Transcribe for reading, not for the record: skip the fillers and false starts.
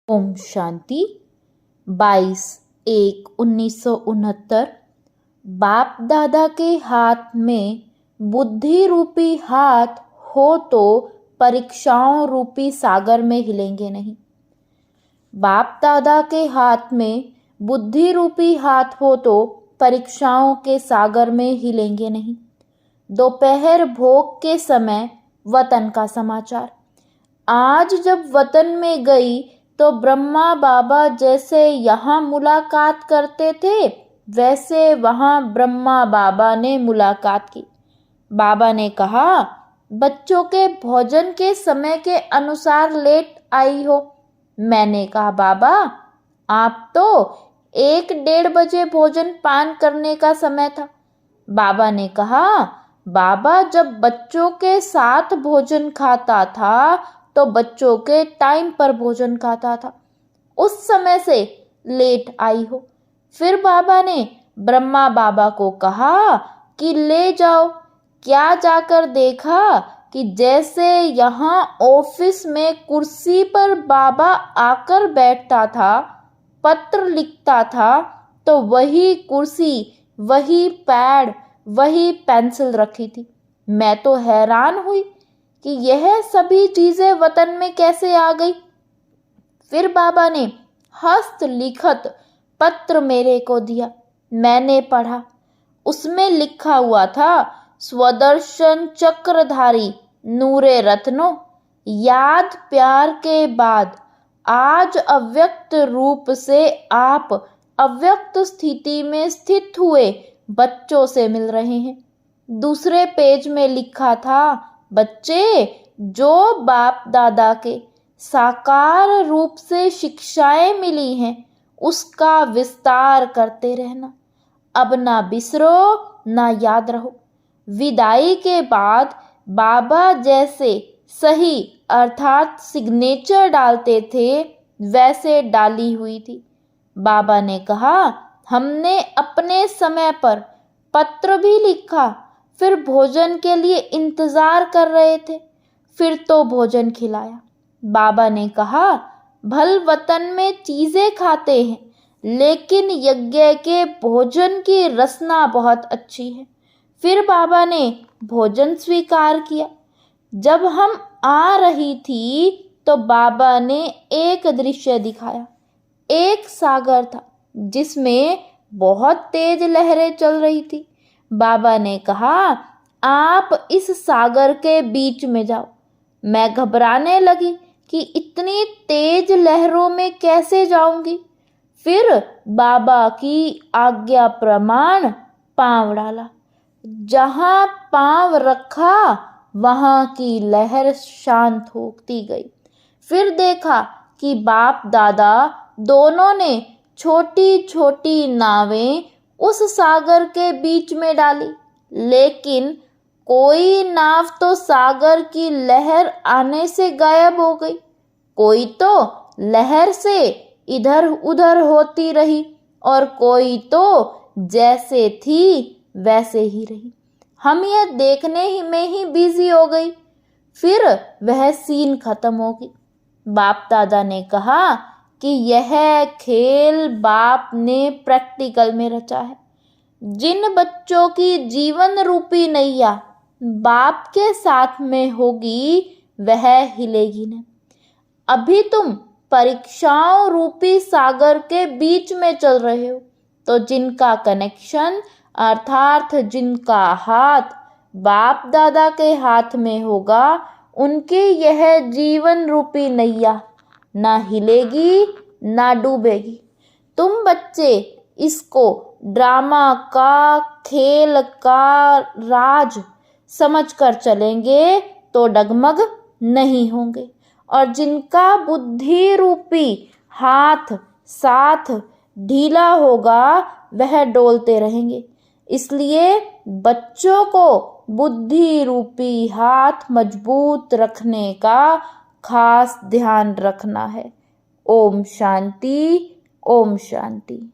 ओम शांति। 22/1/1969। बाप दादा के हाथ में बुद्धि रूपी हाथ हो तो परीक्षाओं रूपी सागर में हिलेंगे नहीं। बाप दादा के हाथ में बुद्धि रूपी हाथ हो तो परीक्षाओं के सागर में हिलेंगे नहीं। दोपहर भोग के समय वतन का समाचार। आज जब वतन में गई तो ब्रह्मा बाबा जैसे यहाँ मुलाकात करते थे वैसे वहाँ ब्रह्मा बाबा ने मुलाकात की। बाबा ने कहा, बच्चों के भोजन के समय के अनुसार लेट आई हो। मैंने कहा, बाबा आप तो 1-1:30 बजे भोजन पान करने का समय था। बाबा ने कहा, बाबा जब बच्चों के साथ भोजन खाता था तो बच्चों के टाइम पर भोजन खाता था, उस समय से लेट आई हो। फिर बाबा ने ब्रह्मा बाबा को कहा कि ले जाओ। क्या जाकर देखा कि जैसे यहाँ ऑफिस में कुर्सी पर बाबा आकर बैठता था, पत्र लिखता था, तो वही कुर्सी, वही पैड, वही पेंसिल रखी थी। मैं तो हैरान हुई कि यह सभी चीजें वतन में कैसे आ गई। फिर बाबा ने हस्तलिखित पत्र मेरे को दिया। मैंने पढ़ा। उसमें लिखा हुआ था, स्वदर्शन चक्रधारी नूरे रत्नो, याद प्यार के बाद आज अव्यक्त रूप से आप अव्यक्त स्थिति में स्थित हुए बच्चों से मिल रहे हैं। दूसरे पेज में लिखा था, बच्चे जो बाप दादा के साकार रूप से शिक्षाएं मिली हैं उसका विस्तार करते रहना। अब ना बिसरो ना याद रहो। विदाई के बाद बाबा जैसे सही अर्थात सिग्नेचर डालते थे वैसे डाली हुई थी। बाबा ने कहा, हमने अपने समय पर पत्र भी लिखा, फिर भोजन के लिए इंतजार कर रहे थे, फिर तो भोजन खिलाया। बाबा ने कहा, भल वतन में चीजें खाते हैं लेकिन यज्ञ के भोजन की रसना बहुत अच्छी है। फिर बाबा ने भोजन स्वीकार किया। जब हम आ रही थी तो बाबा ने एक दृश्य दिखाया। एक सागर था जिसमें बहुत तेज लहरें चल रही थी। बाबा ने कहा, आप इस सागर के बीच में जाओ। मैं घबराने लगी कि इतनी तेज लहरों में कैसे जाऊंगी। फिर बाबा की आज्ञा प्रमाण पांव डाला। जहां पांव रखा वहां की लहर शांत होती गई। फिर देखा कि बाप दादा दोनों ने छोटी छोटी नावें उस सागर के बीच में डाली, लेकिन कोई नाव तो सागर की लहर आने से गायब हो गई, कोई तो लहर से इधर उधर होती रही और कोई तो जैसे थी वैसे ही रही। हम यह देखने ही में ही बिजी हो गई। फिर वह सीन खत्म हो गई। बाप दादा ने कहा कि यह खेल बाप ने प्रैक्टिकल में रचा है। जिन बच्चों की जीवन रूपी नैया बाप के साथ में होगी वह हिलेगी नहीं। अभी तुम परीक्षाओं रूपी सागर के बीच में चल रहे हो, तो जिनका कनेक्शन अर्थात जिनका हाथ बाप दादा के हाथ में होगा उनकी यह जीवन रूपी नैया ना हिलेगी ना डूबेगी। तुम बच्चे इसको ड्रामा का, खेल का राज समझकर चलेंगे तो डगमग नहीं होंगे, और जिनका बुद्धि रूपी हाथ साथ ढीला होगा वह डोलते रहेंगे। इसलिए बच्चों को बुद्धि रूपी हाथ मजबूत रखने का खास ध्यान रखना है। ओम शांति, ओम शांति।